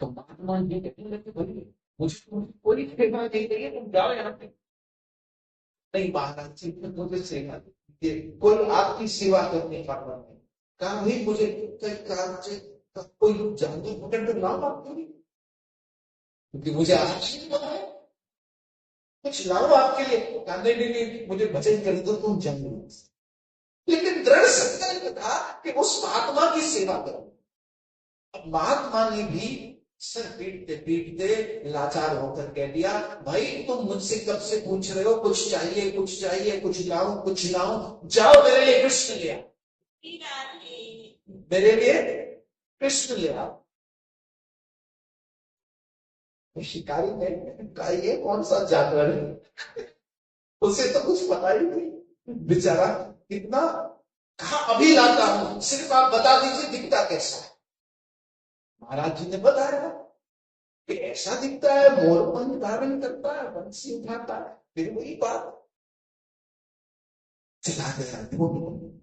तो महात्मा ये कहने लगे, भाई मुझे कोई सेवा नहीं चाहिए, तुम जाओ यहाँ पे। नहीं महाराज जी, मुझे सेवा दीजिए, कोई आपकी सेवा करने का मन नहीं। कहा भाई मुझे कोई जानवर पकड़ कर लाओ आपके लिए, क्योंकि मुझे आज नहीं पता है, कुछ लाओ आपके लिए। कहा नहीं नहीं नहीं, मुझे भजन कर दो तुम जानवर। लेकिन दृढ़ संकल्प था कि उस महात्मा की सेवा करो। अब महात्मा ने भी सर पीटते पीटते लाचार होकर कह दिया, भाई तुम मुझसे कब से पूछ रहे हो, कुछ चाहिए कुछ चाहिए, कुछ लाऊं कुछ लाऊं, जाओ मेरे लिए कृष्ण ले आओ, मेरे लिए कृष्ण ले आओ। शिकारी ने कहा ये कौन सा जानवर है, उसे तो कुछ पता ही नहीं बेचारा, कितना कहा अभी लाता हूं, सिर्फ आप बता दीजिए दिखता कैसा है। महाराज जी ने बताया कि ऐसा दिखता है, मोरपंख धारण करता है, बंसी उठाता है। फिर वही बात, चला गया ढूंढ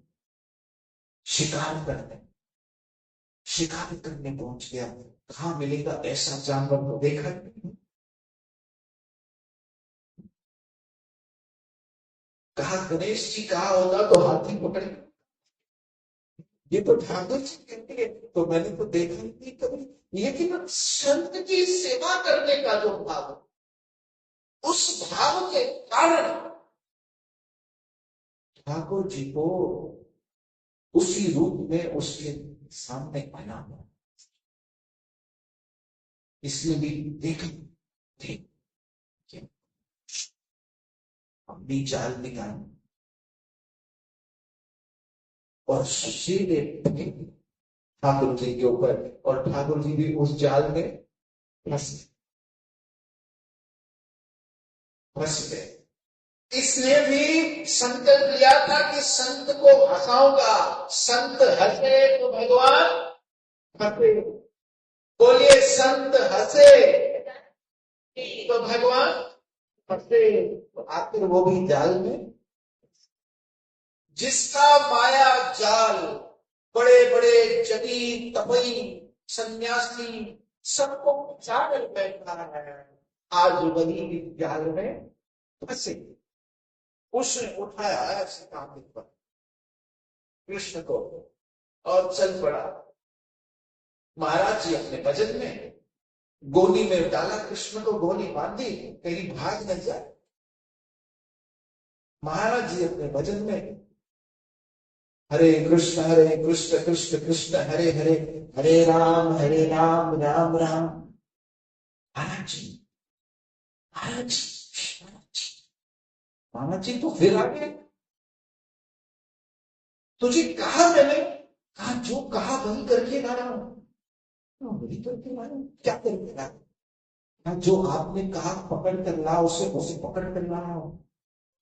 शिकार करने, शिकार करने पहुंच गया। कहां मिलेगा ऐसा जानवर, तो देखा नहीं। कहा गणेश जी कहा होगा तो हाथी पकड़, ये तो ठाकुर जी कहते हैं, तो मैंने तो देखा ही नहीं कभी। लेकिन संत की सेवा करने का जो भाव, उस भाव के कारण ठाकुर जी को उसी रूप में उसके सामने आना हुआ। इसलिए भी देख देख अपनी चाल निकाल और सीधे ठाकुर जी के ऊपर, और ठाकुर जी भी उस जाल में फंस गए। इसने भी संकल्प लिया था कि संत को हंसाऊंगा, संत हंसे तो भगवान हंसे। बोलिए संत हंसे तो भगवान हंसे। तो आखिर वो भी जाल में, जिसका माया जाल बड़े बड़े जगी तपई सन्यासी सबको बचा कर बैठा है, आज वही जाल में फंसे। उसने उठाया ऐसे कांधे पर कृष्ण को और चल पड़ा। महाराज जी अपने भजन में गोली में डाला, कृष्ण को गोली बांधी, कहीं भाग न जाए। महाराज जी अपने भजन में हरे कृष्ण कृष्ण कृष्ण हरे हरे, हरे राम राम राम। महाराज जी महाराज जी महाराज जी तो फिर आगे, तुझे कहा मैंने, कहा जो कहा वही करके ला रहा हूं, वही करके ला रहा हूं। क्या करके ला रहा हूं? जो आपने कहा पकड़ कर ला, उसे उसे पकड़ कर ला रहा हूं।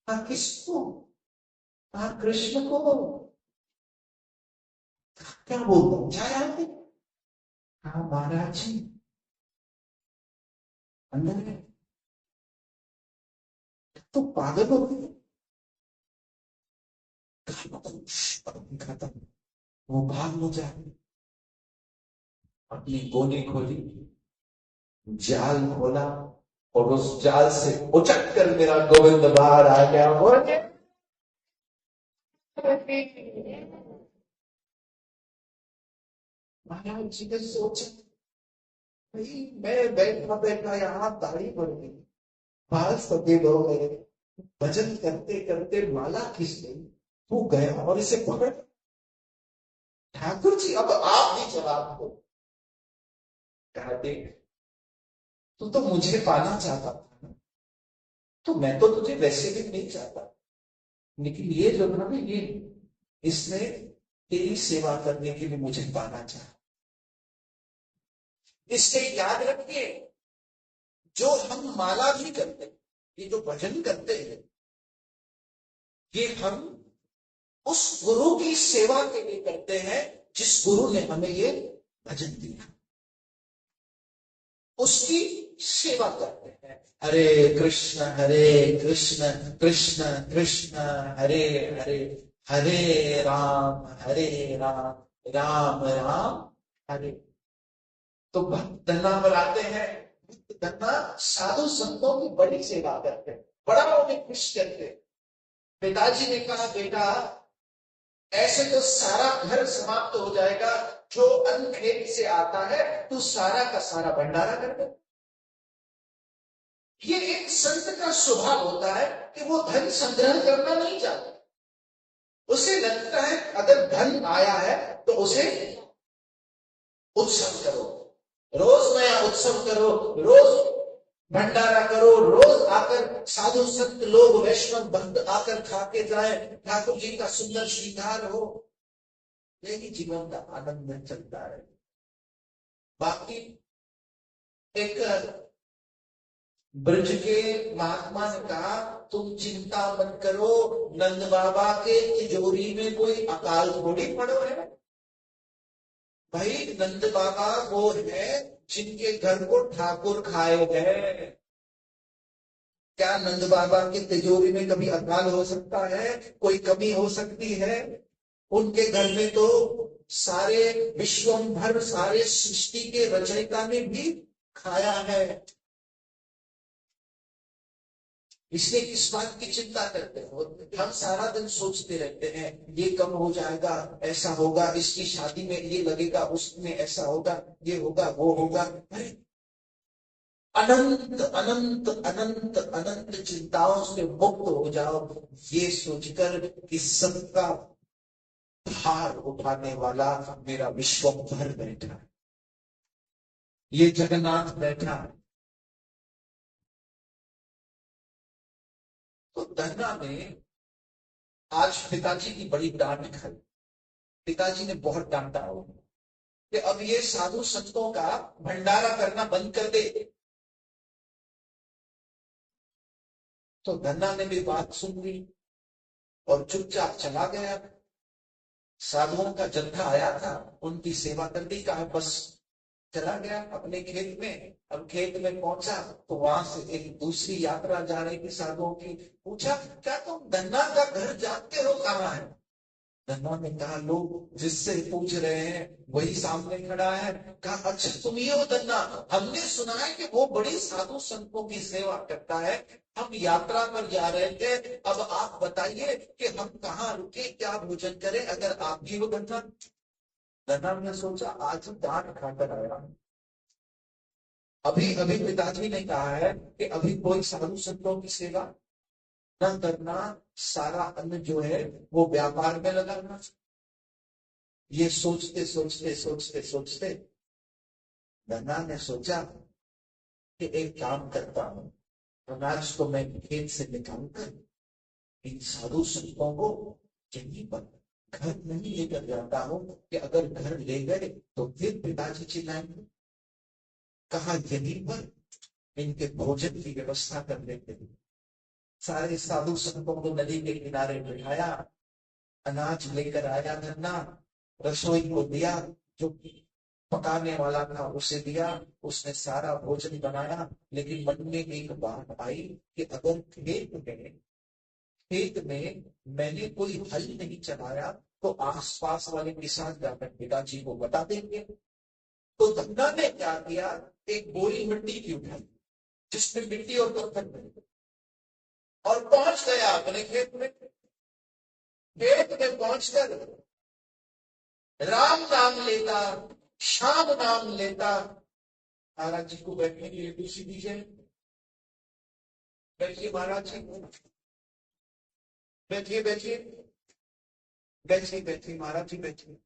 कहा किसको? कहा कृष्ण को। क्या बोलता हूं, क्या याद है? कहा महाराज जी अंदर है, तो पागल हो गए। खत्म, वो भाग हो जाए। अपनी गोली खोली, जाल खोला, और उस जाल से उचक कर मेरा गोविंद बाहर आ गया। बोले महाराज जी ने सोचा, भाई मैं बैठा बैठा यहाँ दाढ़ी बढ़ गई, बाल सफेद हो गए, भजन करते करते माला खिंच गई, तू गया और इसे पकड़। ठाकुर जी अब आप भी जवाब दो। कहा देख, तू तो मुझे पाना चाहता था ना, तो मैं तो तुझे वैसे भी नहीं चाहता, लेकिन ये जो ना, ये इसने तेरी सेवा करने के लिए मुझे पाना चाहा। इससे याद रखिए, जो हम माला भी करते हैं, ये जो भजन करते हैं, ये हम उस गुरु की सेवा के लिए करते हैं जिस गुरु ने हमें ये भजन दिया, उसकी सेवा करते हैं। हरे कृष्ण कृष्ण कृष्ण हरे हरे, हरे राम राम राम हरे। तो भक्त धन्ना पर आते हैं। भक्त धन्ना साधु संतों की बड़ी सेवा करते हैं, बड़ा उन्हें खुश करते हैं। पिताजी ने कहा, बेटा ऐसे तो सारा घर समाप्त हो जाएगा, जो अन्न खेत से आता है तू सारा का सारा भंडारा कर दे। ये एक संत का स्वभाव होता है कि वो धन संग्रह करना नहीं चाहता। उसे लगता है अगर धन आया है तो उसे उत्सव करो, रोज नया उत्सव करो, रोज भंडारा करो, रोज आकर साधु संत लोग वैष्णव भक्त आकर खा के जाए, ठाकुर जी का सुंदर श्रृंगार हो, यही जीवन का आनंद चलता है। बाकी एक ब्रज के महात्मा ने कहा, तुम चिंता मत करो, नंद बाबा के तिजोरी में कोई अकाल थोड़ी पड़ो है। भाई नंद बाबा वो है जिनके घर को ठाकुर खाए गए। क्या नंद बाबा की तिजोरी में कभी अकाल हो सकता है, कोई कमी हो सकती है? उनके घर में तो सारे विश्वभर सारे सृष्टि के रचयिता ने भी खाया है। इसलिए किस बात की चिंता करते हो? हम सारा दिन सोचते रहते हैं, ये कब हो जाएगा, ऐसा होगा, इसकी शादी में ये लगेगा, उसमें ऐसा होगा, ये होगा, वो होगा। अरे अनंत अनंत अनंत अनंत चिंताओं से मुक्त हो जाओ, ये सोचकर कि सबका भार उठाने वाला मेरा विश्वभर बैठा है, ये जगन्नाथ बैठा है। तो धन्ना ने आज पिताजी की बड़ी डांट खाई। पिताजी ने बहुत डांटा हो कि अब ये साधु संतों का भंडारा करना बंद कर दे। तो धन्ना ने भी बात सुन ली और चुपचाप चला गया। साधुओं का जत्था आया था, उनकी सेवा कर दी, कहा बस, चला गया अपने खेत में। अब खेत में पहुंचा तो वहां से एक दूसरी यात्रा जा रही थी साधुओं की। पूछा, क्या तुम धन्ना का घर जानते हो कहाँ है? धन्ना ने कहा, लोग जिससे पूछ रहे हैं वही सामने खड़ा है। कहा, अच्छा तुम ही हो धन्ना? हमने सुना है कि वो बड़ी साधु संतों की सेवा करता है, हम यात्रा पर जा रहे थे, अब आप बताइए कि हम कहाँ रुके, क्या भोजन करें, अगर आप भी हो धन्ना? धन्ना ने सोचा, आज डांट खाकर आया। अभी अभी पिताजी ने कहा है कि अभी कोई साधु संतों की सेवा न करना, सारा अन्न जो है वो व्यापार में लगाना। ये सोचते सोचते सोचते सोचते धन्ना ने सोचा कि एक काम करता हूं, अनाज को मैं खेत से निकालकर इन साधु संतों को यहीं पर घर नहीं लेकर जाता हूं कि अगर घर ले गए तो फिर पिताजी चिल्लाएंगे। कहा, यहीं पर इनके भोजन की व्यवस्था कर लेते हैं। सारे साधु संतों को नदी के किनारे बिठाया, अनाज लेकर आया धन्ना, रसोई को दिया, जो पकाने वाला था उसे दिया, उसने सारा भोजन बनाया। लेकिन मन में एक बात आई कि अगर खेत में मैंने कोई हल नहीं चलाया तो आसपास वाले किसान जाकर पिताजी को बता देंगे। तो धन्ना ने क्या किया, एक बोरी मिट्टी की उठाई जिसमें मिट्टी और पत्थर भरे और पहुंच गया अपने खेत में। खेत में पहुंचकर राम नाम लेता, श्याम नाम लेता। महाराज जी को बैठने के लिए कुर्सी दीजिए, बैठिए महाराज जी, बैठिए बैठिए बैठिए बैठिए महाराज जी बैठिए।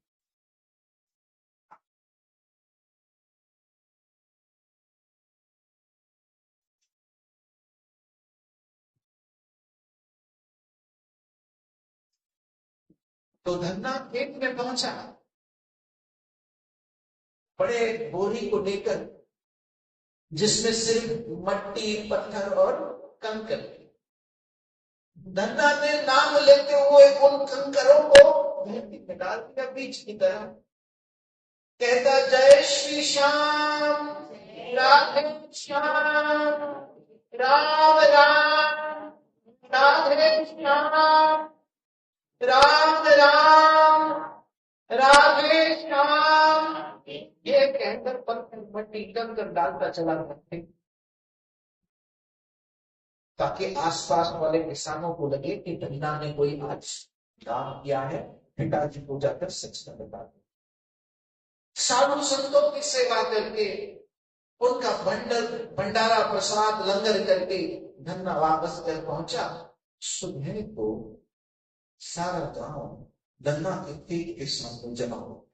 तो धन्ना खेत में पहुंचा, बड़े बोरी को लेकर जिसमें सिर्फ मट्टी, पत्थर और कंकर। धन्ना ने नाम लेते हुए उन कंकरों को धरती में डाल दिया बीच की तरह। कहता, जय श्री श्याम, राधे श्याम, राम राम, राधे श्याम, राम राम, राधे श्याम। ये कहकर पत्थर मट्टी टंग कर डालता चला जाता, ताकि आसपास वाले किसानों को लगे कि धन्ना ने कोई आज काम किया है, पिताजी को जाकर सच में बता दो। साधु संतों की सेवा करके, उनका भंडारा प्रसाद लंगर करके धन्ना वापस घर पहुंचा। सुबह को सारा गांव धन्ना के पेट के सामने जमा हो।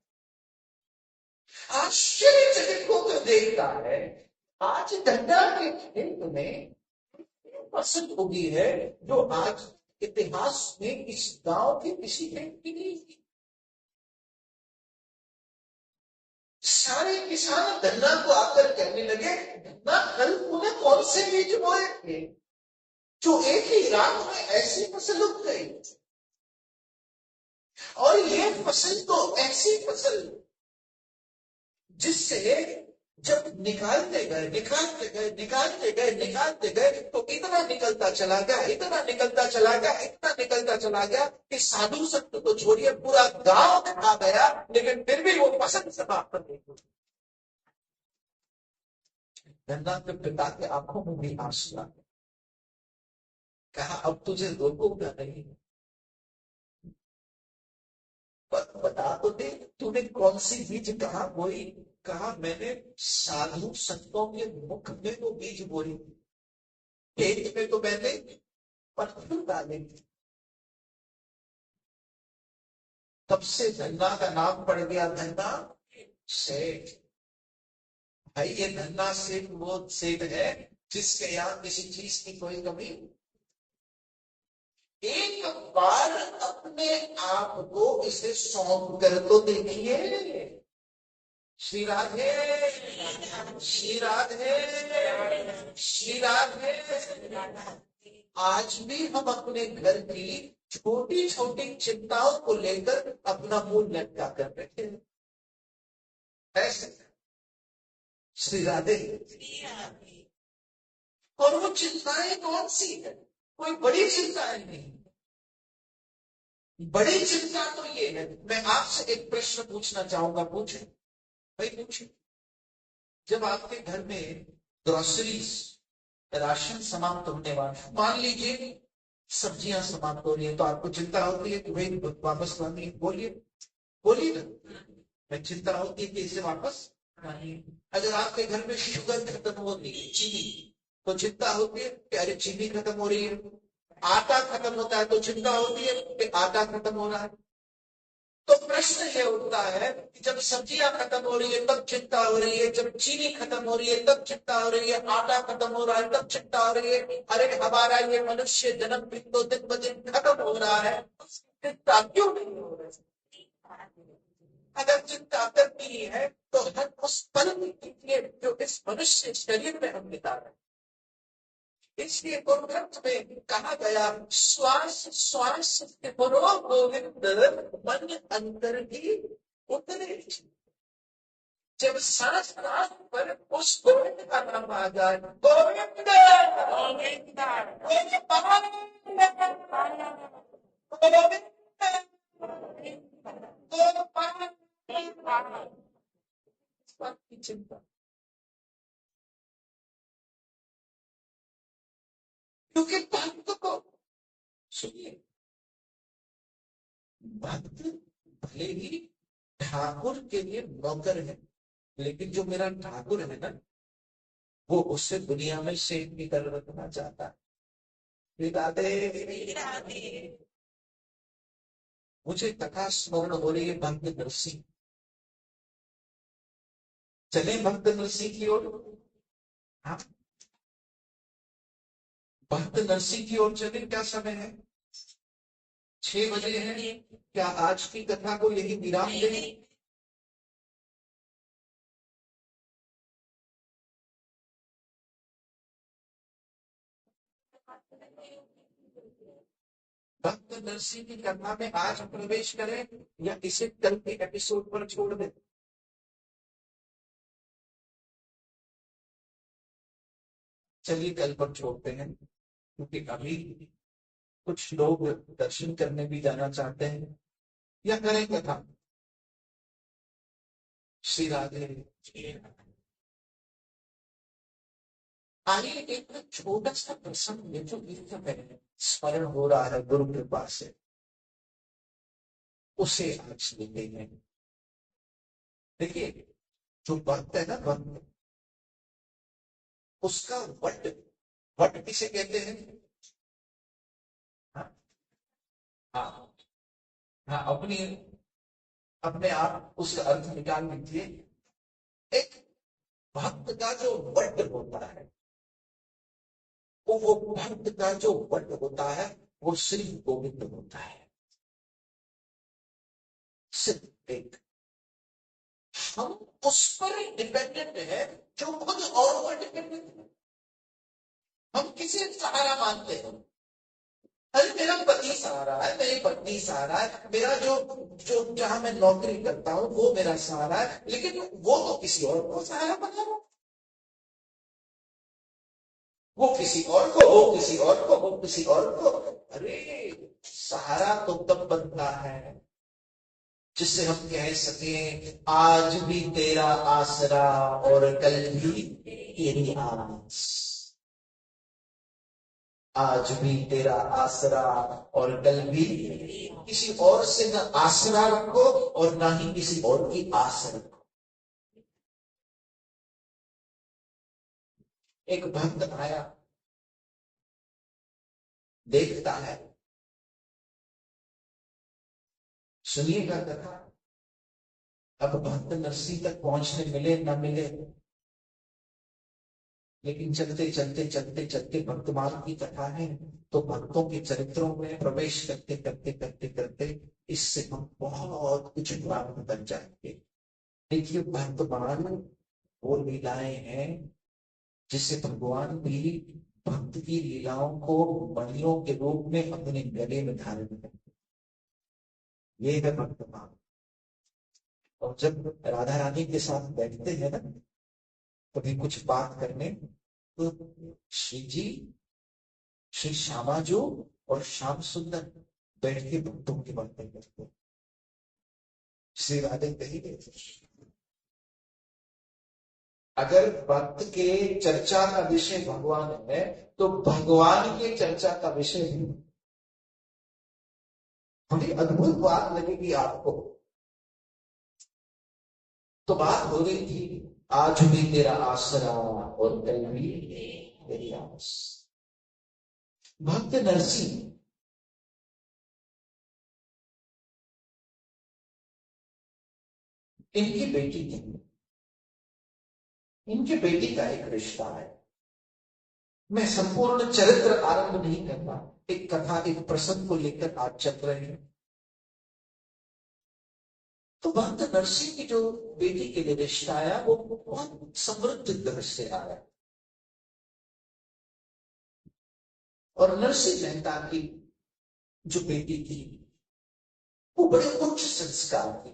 आश्चर्यचकित होकर देखता है, आज धन्ना के खेत में फसल उगी है जो आज इतिहास में इस गांव के किसी खेत की नहीं थी। सारे किसान धन्ना को आकर कहने लगे, धन्ना कल तूने कौन से बीज बोए थे जो एक ही रात में ऐसी फसल उग गई? और ये फसल तो ऐसी फसल जिससे जब निकालते गए तो इतना निकलता चला गया कि साधु संत तो छोड़िए, पूरा गांव खा गया, लेकिन फिर भी वो फसल समाप्त नहीं हुई। धन्ना के पिता के आंखों में भी आंसू आ गए। कहा, अब तुझे रोकूंगा नहीं, बता तो दे तूने कौन सी बीज कहा बोई? कहा, मैंने साधु संतों के मुख में वो बीज बोई, पेट में तो मैंने पत्थर डाले। तब से धन्ना का नाम पड़ गया धन्ना सेठ। भाई, ये धन्ना सेठ वो सेठ है जिसके यहाँ किसी चीज की कोई कमी। एक बार अपने आप को इसे सौंप कर तो देखिए। श्री राधे, श्री राधे, श्री राधे। आज भी हम अपने घर की छोटी छोटी चिंताओं को लेकर अपना मुंह लटका कर बैठे हैं, ऐसे। श्री राधे। और वो चिंताएं कौन सी है? कोई बड़ी चिंताएं नहीं। बड़ी चिंता तो ये है, मैं आपसे एक प्रश्न पूछना चाहूंगा, पूछे भाई, पूछे। जब आपके घर में ग्रोसरीज, राशन समाप्त होने वाला, मान लीजिए सब्जियां समाप्त हो रही है, तो आपको चिंता होती है कि भाई वापस लानी? बोलिए बोलिए ना, मैं चिंता होती है कि इसे वापस लानी। अगर आपके घर में शुगर खत्म हो रही है, चीनी, तो चिंता होती है कि अरे चीनी खत्म हो रही है। आटा खत्म होता है तो चिंता होती है कि आटा खत्म हो रहा है। तो प्रश्न ये उठता है कि जब सब्जियां खत्म हो रही है तब चिंता हो रही है, जब चीनी खत्म हो रही है तब चिंता हो रही है, आटा खत्म हो रहा है तब चिंता हो रही है, अरे हमारा ये मनुष्य जन्म दिन तो दिन ब दिन खत्म हो रहा है, चिंता क्यों नहीं हो रही? अगर चिंता करनी है तो हर उस पल की जो इस मनुष्य शरीर में हम बिता रहे हैं। इसलिए गुरुग्रंथ में कहा गया, श्वास श्वास करो गोविंद, मन अंतर ही उतरे। जब सांस सांस पर उस गोविंद का नाम आ जाए, गोविंद गोविंद इस बात की चिंता, क्योंकि भक्त को सुनिए, भक्त भले ही ठाकुर के लिए नौकर है, लेकिन जो मेरा ठाकुर है ना, वो उससे दुनिया में सेठ भी कर रखना चाहता है। राधे। मुझे कथा स्मरण हो रही है भक्त नरसिंह। चले भक्त नरसिंह की ओर। हाँ, भक्त नरसिंह की ओर चले। क्या समय है? 6 बजे है। क्या आज की कथा को यही विराम दें? भक्त नरसिंह की कथा में आज प्रवेश करें या इसे कल के एपिसोड पर छोड़ दें? चलिए कल पर छोड़ते हैं, क्योंकि अभी कुछ लोग दर्शन करने भी जाना चाहते हैं। या करें कथा? श्री राधे। आइए एक छोटा सा प्रसंग जो इस समय स्मरण हो रहा है गुरु कृपा से, उसे आज लेते हैं। देखिए, जो भक्त है ना, भक्त, उसका वट, वट किसे कहते हैं? हाँ हाँ हाँ, अपने आप उसका अर्थ निकाल लीजिए। एक भक्त का जो वट होता है, वो भक्त का जो वट होता है, वो श्री गोविंद होता है। सिर्फ एक, हम उस पर डिपेंडेंट है जो खुद और पर डिपेंडेंट है। हम किसे सहारा मानते हैं? अरे मेरा पति सहारा है, मेरी पत्नी सहारा है, मेरा जो जो जहां मैं नौकरी करता हूं वो मेरा सहारा है, लेकिन वो तो किसी और को सहारा बना रहा, वो किसी और को, वो किसी और को, वो किसी और को। अरे सहारा तो तब बनता है जिससे हम कह सके आज भी तेरा आसरा और कल भी तेरी आस। आज भी तेरा आसरा और कल भी, किसी और से न आसरा रखो और ना ही किसी और की आस रखो। एक भक्त आया, देखता है, सुनिएगा कथा। अब भक्त नरसिंह तक पहुंचने मिले न मिले, लेकिन चलते चलते चलते चलते भक्त मार्ग की कथा है, तो भक्तों के चरित्रों में प्रवेश करते करते करते करते इससे हम बहुत कुछ प्राप्त कर जाएंगे। देखिए, भक्तमान वो लीलाएं हैं जिससे भगवान भी भक्त की लीलाओं को मणियों के रूप में अपने गले में धारण करते, ये है भक्तमान। और जब राधा रानी के साथ बैठते हैं ना, कभी कुछ बात करने, तो श्री जी, श्री श्यामाजू और श्याम सुंदर बैठ के भक्तों की बातें करते। श्री राधे कही, अगर भक्त के चर्चा का विषय भगवान है, तो भगवान के चर्चा का विषय भी। बड़ी अद्भुत बात लगेगी आपको। तो बात हो रही थी, आज भी तेरा आसरा और कल भी तेरी आस। भक्त नरसिंह, इनकी बेटी थी, इनकी बेटी का एक रिश्ता है। मैं संपूर्ण चरित्र आरंभ नहीं करना, एक कथा, एक प्रसंग को लेकर आज चल रहे हैं। तो भक्त नरसिंह की जो बेटी के लिए रिश्ता आया, वो बहुत समृद्ध घर से आया। और नरसिंह मेहता की जो बेटी थी, वो बड़े उच्च संस्कार की,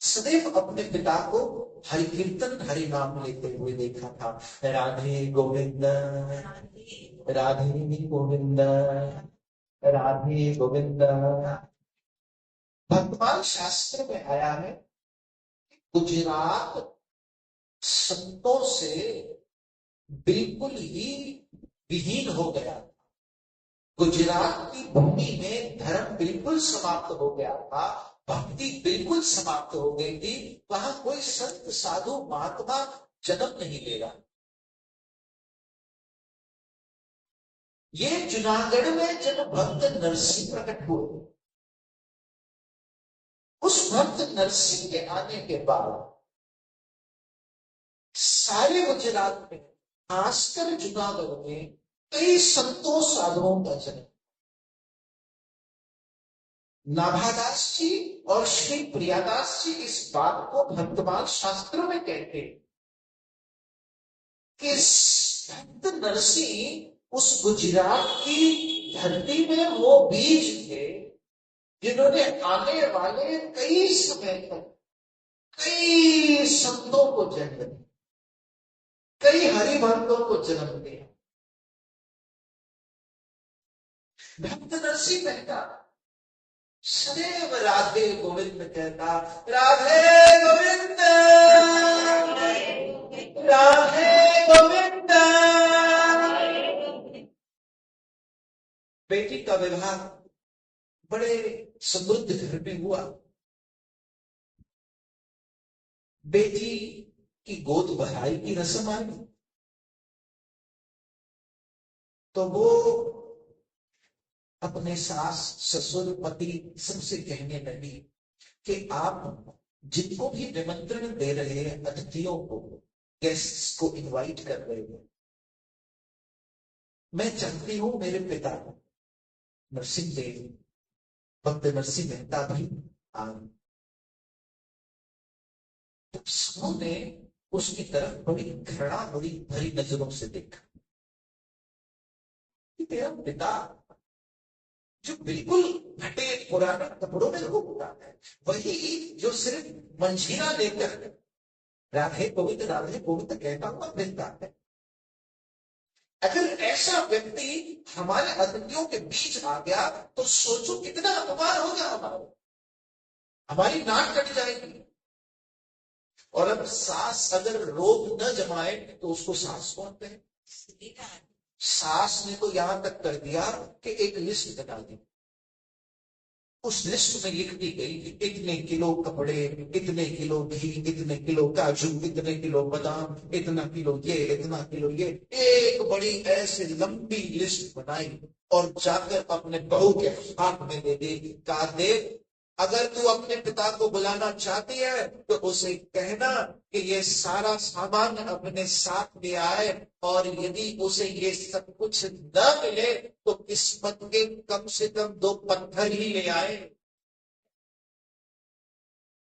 सदैव अपने पिता को हरि कीर्तन हरि नाम लेते हुए देखा था। राधे गोविंद, राधे गोविंद, राधे गोविंद। भगवान शास्त्र में आया है, गुजरात संतों से बिल्कुल ही विहीन हो गया। गुजरात की भूमि में धर्म बिल्कुल समाप्त हो गया था, भक्ति बिल्कुल समाप्त हो गई थी। वहां कोई संत साधु महात्मा जन्म नहीं ले रहा। ये जूनागढ़ में जब भक्त नरसिंह प्रकट हुए, उस भक्त नरसिंह के आने के बाद सारे गुजरात में, खासकर जूनागढ़ में, कई संतों साधुओं का जन्म। नाभादास जी और श्री प्रियादास जी इस बात को भक्तमान शास्त्र में कहते हैं कि भक्त नरसिंह उस गुजरात की धरती में वो बीज थे जिन्होंने आने वाले कई समय तक कई संतों को जन्म दिया, कई हरिभक्तों को जन्म दिया। भक्त नरसिंह मेहता सदैव राधे गोविंद कहता, राधे गोविंद, राधे बेटी का विवाह बड़े समृद्ध घर में हुआ। बेटी की गोद भराई की रस्म आई तो वो अपने सास ससुर पति सबसे कहने लगी कि आप जिनको भी निमंत्रण दे रहे हैं, अतिथियों को, गेस्ट्स को इनवाइट कर रहे हैं, मैं चाहती हूं मेरे पिता नरसिंह देव, भक्त नरसिंह मेहता भी आए। तो सबों ने उसकी तरफ बड़ी घृणा, बड़ी भरी नजरों से देखा कि तेरा पिता जो बिल्कुल घटे पुराने कपड़ों में घूमता है, वही जो सिर्फ मंजीरा लेकर राधे गोविंद कहता हुआ मिलता है। अगर ऐसा व्यक्ति हमारे अतिथियों के बीच आ गया तो सोचो कितना अपमान होगा हमारा, हमारी नाक कट जाएगी। और अब सास अगर रोब न जमाए तो उसको सास बोलते हैं। सास ने तो यहां तक कर दिया कि एक लिस्ट बना दी, उस लिस्ट में लिख दी गई इतने किलो कपड़े, इतने किलो घी, इतने किलो काजू, इतने किलो बादाम, इतना किलो ये, इतना किलो ये, एक बड़ी ऐसे लंबी लिस्ट बनाई और जाकर अपने बहू के हाथ में दे दी। कहा देव, अगर तू अपने पिता को बुलाना चाहती है तो उसे कहना कि ये सारा सामान अपने साथ ले आए, और यदि उसे ये सब कुछ न मिले तो किस्मत के कम से कम 2 पत्थर ही ले आए।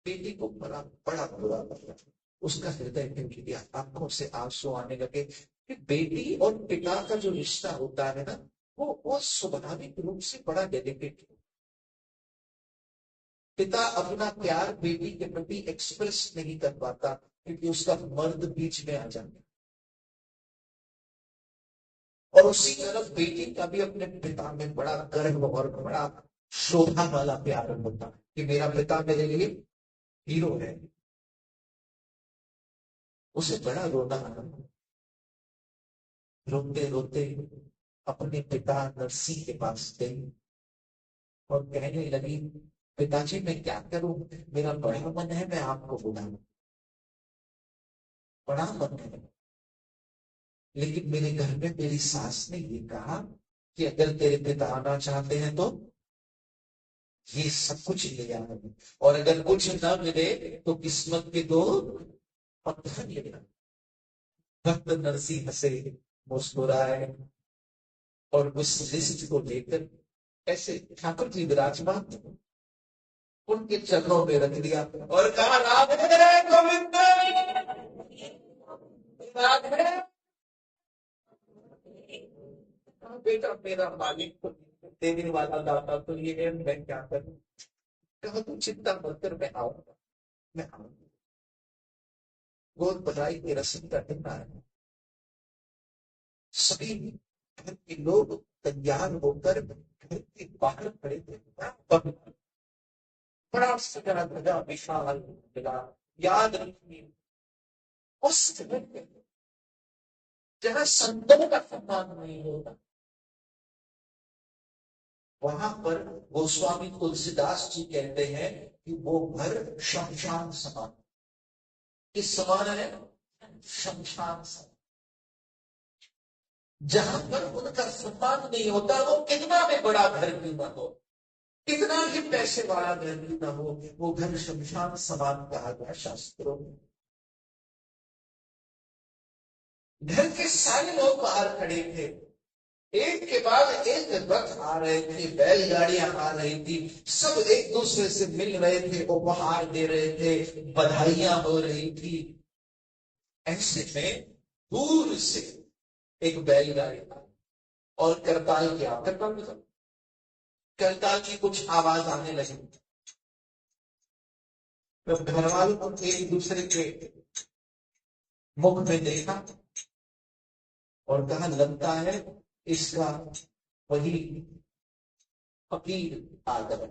बेटी को बड़ा बड़ा बुरा लगा, उसका हृदय टूट गया, आंखों से आंसू आने लगे कि बेटी और पिता का जो रिश्ता होता है ना, वो स्वाभाविक रूप से बड़ा डेलिकेट। पिता अपना प्यार बेटी के प्रति एक्सप्रेस नहीं कर पाता क्योंकि उसका मर्द बीच में आ जाता, और उसी तरफ बेटी का भी अपने पिता में बड़ा गर्व और बड़ा शोभा वाला प्यार होता है कि मेरा पिता मेरे लिए हीरो है। उसे बड़ा रोना आया, रोते रोते अपने पिता नरसिंह के पास गई और कहने लगी, पिताजी मैं क्या करूं, मेरा बड़ा मन है मैं आपको बुलाऊं, बड़ा मन है, लेकिन मेरे घर में मेरी सास ने ये कहा कि अगर तेरे पिता आना चाहते हैं तो ये सब कुछ ले आना, और अगर कुछ ना मिले तो किस्मत के 2 पत्थर ले आना। भक्त नरसिंह हंसे, मुस्कुराए और उस लिस्ट को लेकर ऐसे ठाकुर जी विराजमान थे, उनके चरणों में रख दिया और कहा, राधे गोविंद, राधे। बेटा मेरा मालिक तो देने वाला दाता तो ये है, मैं क्या करूं। कहा तू चिंता मत कर, मैं आऊंगा, मैं आऊंगा। गोद भराई की रस्म का दिन आया, सभी घर के लोग तैयार होकर घर के बाहर खड़े थे। बड़ा सजा धजा विशाल मिला। याद रखिए, उस समय पे जहां संतों का सम्मान नहीं होता, वहां पर गोस्वामी तुलसीदास जी कहते हैं कि वो घर शमशान समान। किस समान है? शमशान समान। जहां पर उनका सम्मान नहीं होता, वो कितना भी बड़ा घर क्यों ना हो, कितना भी पैसे वाला घर क्यों ना हो, वो घर शमशान समान कहा गया शास्त्रों में। घर के सारे लोग बाहर खड़े थे, एक के बाद एक रथ आ रहे थे, बैलगाड़ियां आ रही थी, सब एक दूसरे से मिल रहे थे, उपहार दे रहे थे, बधाइयां हो रही थी। ऐसे में दूर से एक बैलगाड़ी और करताल क्या, करताल की कुछ आवाज आने लगी। तो घर वालों को एक दूसरे के मुख में देखा और कहा, लगता है इसका वही फकीर आ गया,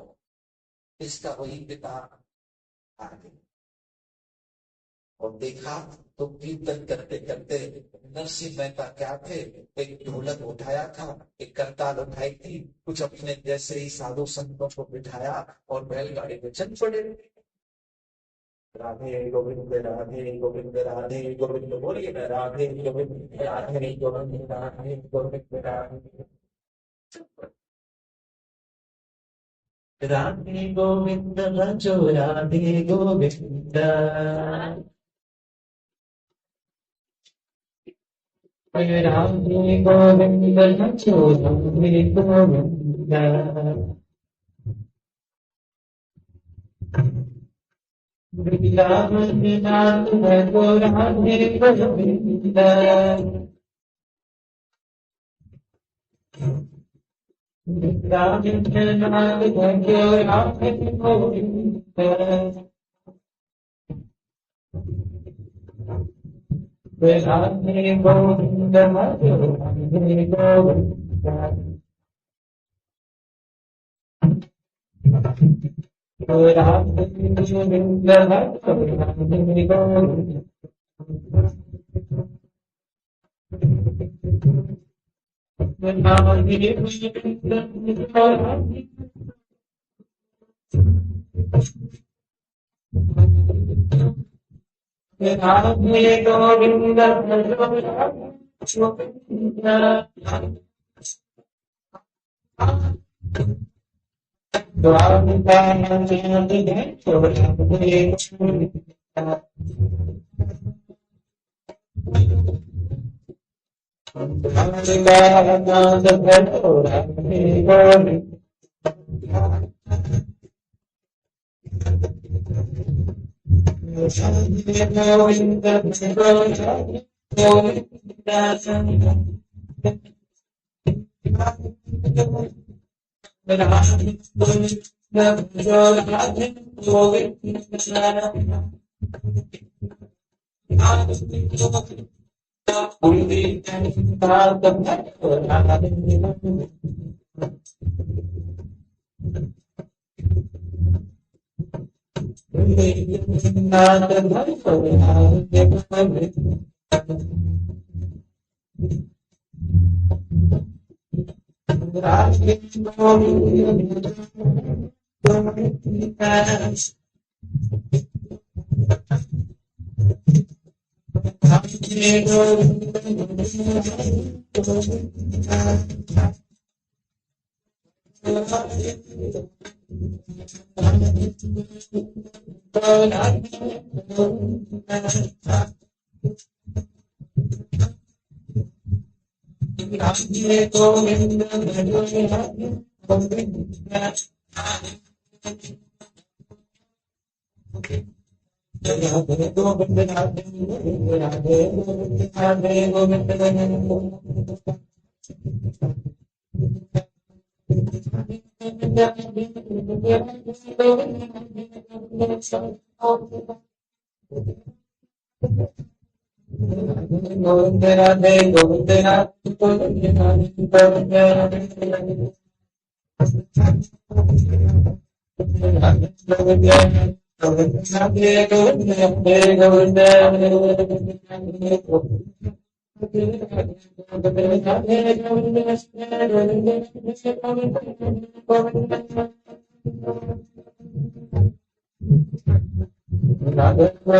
इसका वही पिता आ गया। और देखा तो कीर्तन करते करते नरसिंह मेहता क्या थे, एक ढोलक उठाया था, एक करताल उठाई थी, कुछ अपने जैसे ही साधु संतों को बिठाया और बैलगाड़ी में चल पड़े। राधे गोविंद राधे गोविंद राधे गोविंद, बोलिए ना, राधे गोविंद राधे गोविंद राधे गोविंद राधे। राधे गोविंद भजो राधे गोविंद, राधे गोविंद भजो राधे गोविंद। वृंदावन नाथ भजो राधे गोविंद, वृंदावन नाथ भजो राधे गोविंद, राधे गोविंद भजो राधे गोविंद, राधे गोविंद भजो राधे गोविंद। राधे गोविंद भजो गोविंद राधे गोविंद राधे गोविंद राधे गोविंद राधे गोविंद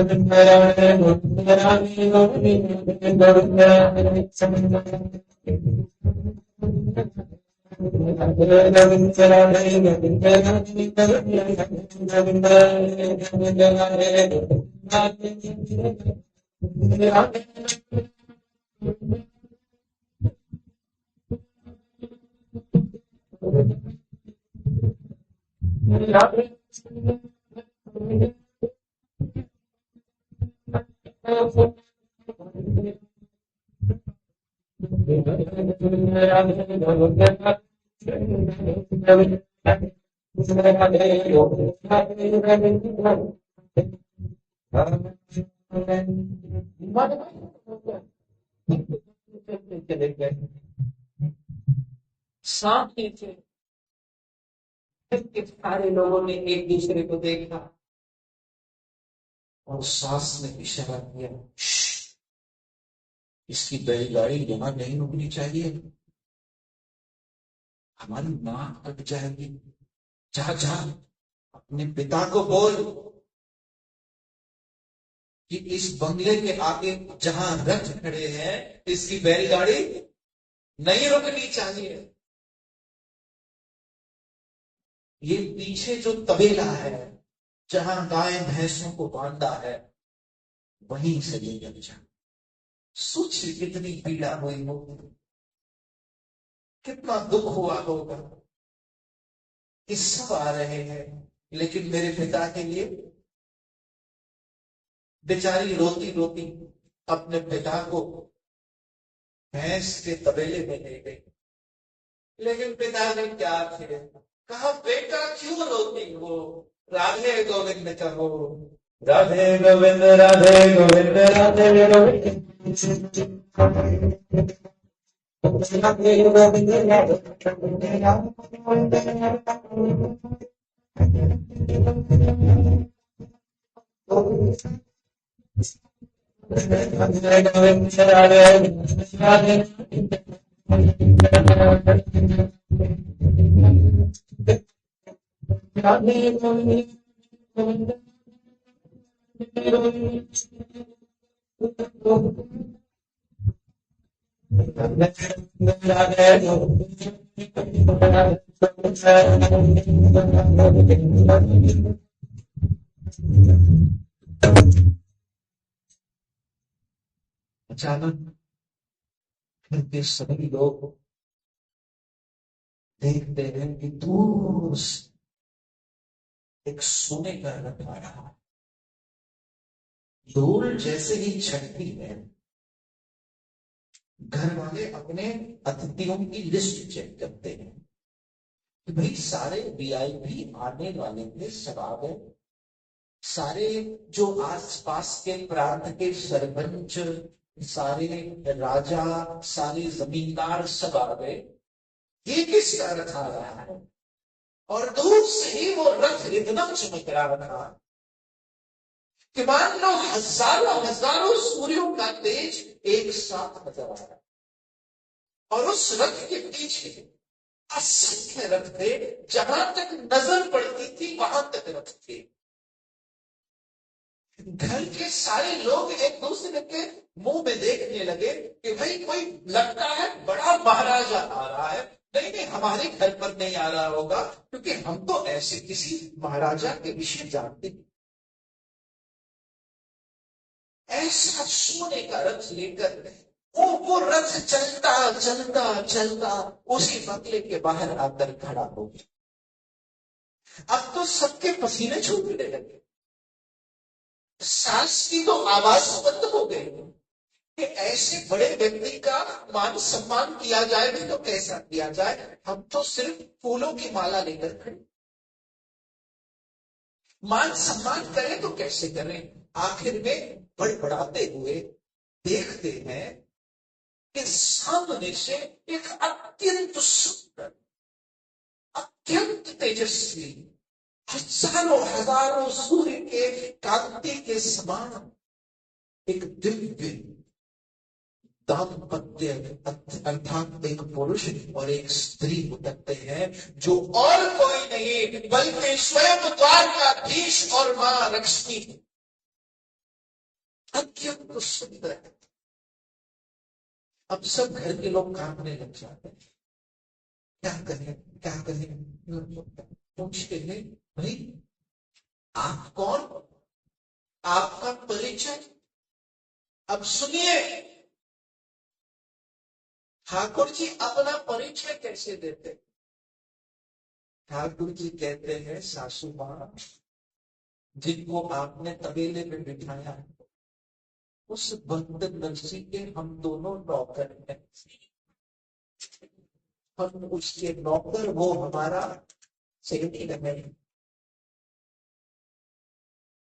साथ ही थे। सारे लोगों ने एक दूसरे को देखा, और सास ने इशारा किया, "श्श, इसकी बैलगाड़ी यहाँ नहीं रुकनी चाहिए, हमारी नाक कट जाएगी। जा जा अपने पिता को बोल कि इस बंगले के आगे जहां रथ खड़े हैं इसकी बैलगाड़ी नहीं रुकनी चाहिए। ये पीछे जो तबेला है जहां गाय भैंसों को बांधा है वहीं से लेकर जा। सोच कितनी पीड़ा हुई होगी, कितना दुख हुआ होगा कि सब आ रहे हैं लेकिन मेरे पिता के लिए बेचारी रोती रोती अपने पिता को भैंस के तबेले में ले गई। लेकिन पिता ने क्या किया, कहा बेटा क्यों रोती हो, राधे गोविंद कहो, राधे गोविंद राधे गोविंद राधे गोविंद राधे गोविंद अचानक घर के सभी लोग देखते हैं कि दूर से एक सोने का रथ आ रहा है। डोल जैसे ही छटती है घर वाले अपने अतिथियों की लिस्ट चेक करते हैं कि भाई सारे वीआईपी आने वाले थे, सब आ गए। सारे जो आसपास के प्रांत के सरपंच, सारे राजा, सारे जमींदार सब आ गए। ये किसका रथ आ रहा है? और दूर से ही वो रथ इतना चमक रहा था कि मान लो हजारों हजारों सूर्यों का तेज एक साथ नजर आ रहा। और उस रथ के पीछे असंख्य रथ थे, जहां तक नजर पड़ती थी वहां तक रथ थे। घर के सारे लोग एक दूसरे के मुंह में देखने लगे कि भाई कोई लगता है बड़ा महाराजा आ रहा है। नहीं नहीं, हमारे घर पर नहीं आ रहा होगा, क्योंकि हम तो ऐसे किसी महाराजा के विषय जानते नहीं। ऐसा सोने का रथ लेकर वो रथ चलता चलता चलता उसी बंगले के बाहर आकर खड़ा हो गया। अब तो सबके पसीने छूटने लगे, सांस की तो आवाज बंद हो गई कि ऐसे बड़े व्यक्ति का मान सम्मान किया जाए भी तो कैसा किया जाए। हम तो सिर्फ फूलों की माला लेकर खड़े, मान सम्मान करें तो कैसे करें। आखिर में बड़बड़ाते हुए देखते हैं कि सामने से एक अत्यंत सुंदर, अत्यंत तेजस्वी, हजारों हजारों सूर्य के कांति के समान एक दिव्य दाम्पत्य अर्थात एक पुरुष और एक स्त्री उतरते हैं, जो और कोई नहीं बल्कि स्वयं द्वारकाधीश और मां लक्ष्मी। अत्यंत सुंदर। अब सब घर के लोग कांपने लग जाते हैं, क्या करें क्या करें। पूछते हैं, भाई आप कौन, आपका परिचय। अब सुनिए, ठाकुर जी अपना परिचय कैसे देते। ठाकुर जी कहते हैं, सासू मां जिनको आपने तबेले में बिठाया उस भक्त नरसी के हम दोनों नौकर हैं। हम उसके नौकर, वो हमारा सेवक है।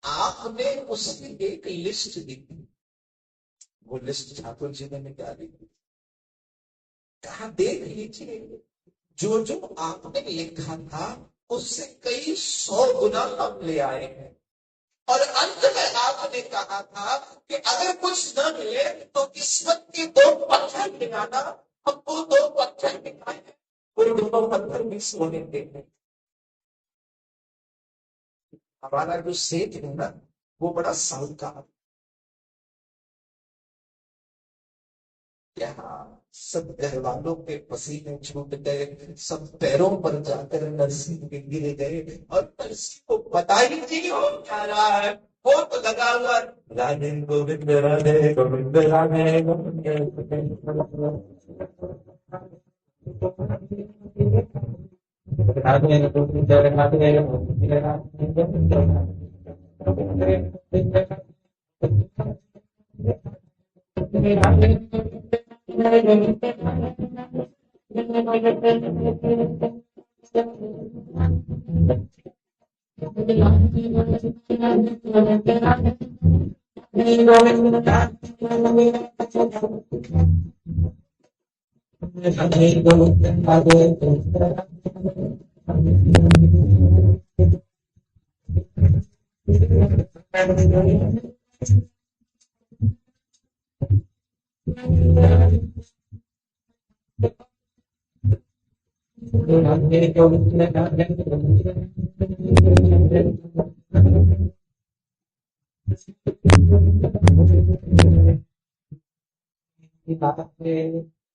आपने उसकी एक लिस्ट दी, वो लिस्ट ठाकुर जी ने निकाली, कहा देख लीजिए, जो जो आपने लिखा था उससे कई 100 गुना हम ले आए हैं। और अंत में आपने कहा था कि अगर कुछ न मिले तो किस्मत के दो पत्थर मिलाना। अब वो दो पत्थर मिलाए, वो दोनों पत्थर मिक्स होने देते। हमारा जो सेठ है ना, वो बड़ा साहूकार। यहाँ सब घर वालों के पसीने छूट गए, सब पैरों पर जाकर नरसिंह के गिर गए, और नरसिंह को पता ही नहीं हो क्या रहा है। वो तो लगा हुआ राधे गोविंद राधे गोविंद राधे राधे गोविंद राधे गोविंद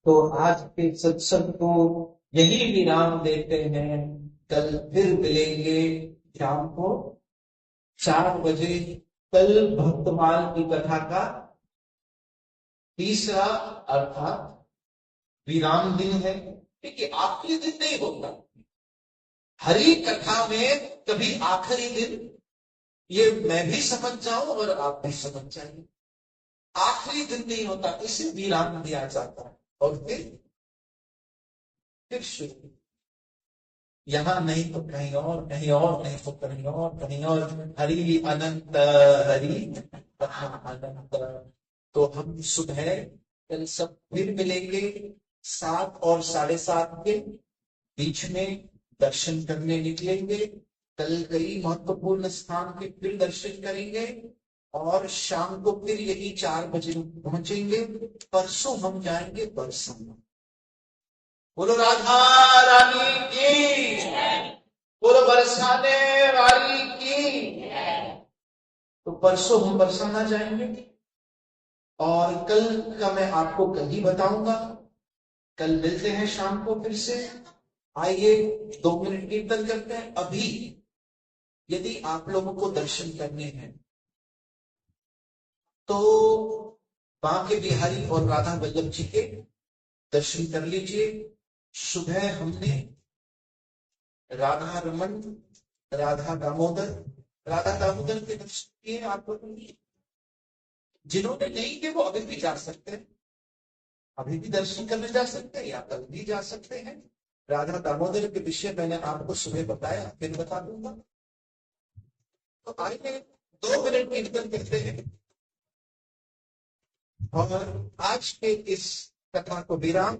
तो आज के सत्संग को यही विराम देते हैं। कल फिर मिलेंगे शाम को 4 बजे। कल भक्तमाल की कथा का तीसरा अर्थात विराम दिन है। देखिए आखिरी दिन नहीं होता हरि कथा में, कभी आखिरी दिन, ये मैं भी समझ जाऊं और आप भी समझ जाइए। आखिरी दिन नहीं होता, इसे विराम दिया जाता है और फिर शुरू। यहाँ नहीं तो कहीं और, कहीं और नहीं तो कहीं और, कहीं और। हरि अनंत, हरि अनंत। तो हम सुबह कल सब फिर मिलेंगे 7 और 7:30 के बीच में, दर्शन करने निकलेंगे। कल कई महत्वपूर्ण स्थान के फिर दर्शन करेंगे और शाम को फिर यही 4 बजे पहुंचेंगे। परसों हम जाएंगे बरसाना। बोलो राधा रानी की, बोलो बरसाने वाली की। तो परसों हम बरसाना जाएंगे और कल का मैं आपको कल ही बताऊंगा। कल मिलते हैं शाम को फिर से। आइए 2 मिनट कीर्तन करते हैं। अभी यदि आप लोगों को दर्शन करने हैं तो बांके बिहारी और राधा वल्लभ जी के दर्शन कर लीजिए। सुबह हमने राधा रमन, राधा दामोदर के दर्शन किए आप लोगों ने। जिन्होंने नहीं किए वो अभी भी जा सकते हैं, अभी भी दर्शन करने जा सकते हैं या कल भी जा सकते हैं। राधा दामोदर के विषय मैंने आपको सुबह बताया, फिर बता दूंगा। तो आइए 2 मिनट कीर्तन करते हैं और आज के इस कथा को विराम।